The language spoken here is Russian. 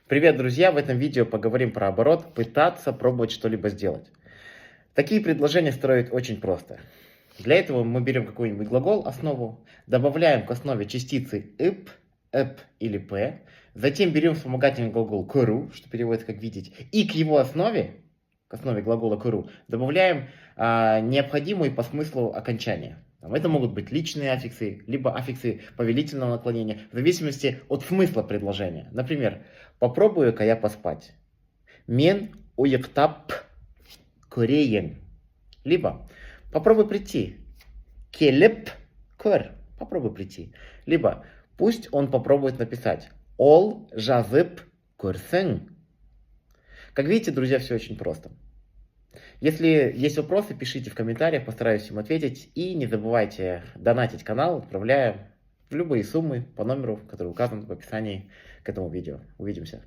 Привет, друзья! В этом видео поговорим про оборот «пытаться пробовать что-либо сделать». Такие предложения строить очень просто. Для этого мы берем какой-нибудь глагол, основу, добавляем к основе частицы «ып», «эп» или «п», затем берем вспомогательный глагол «куру», что переводится как «видеть», и к его основе, к основе глагола «куру», добавляем необходимые по смыслу окончания. Это могут быть личные аффиксы, либо аффиксы повелительного наклонения, в зависимости от смысла предложения. Например, «попробую-ка я поспать». «Мен уектап кореен». Либо «попробуй прийти». «Келеп көр». Попробуй прийти. Либо «пусть он попробует написать». «Ол жазып көрсін». Как видите, друзья, все очень просто. Если есть вопросы, пишите в комментариях, постараюсь им ответить. И не забывайте донатить канал, отправляя в любые суммы по номеру, который указан в описании к этому видео. Увидимся.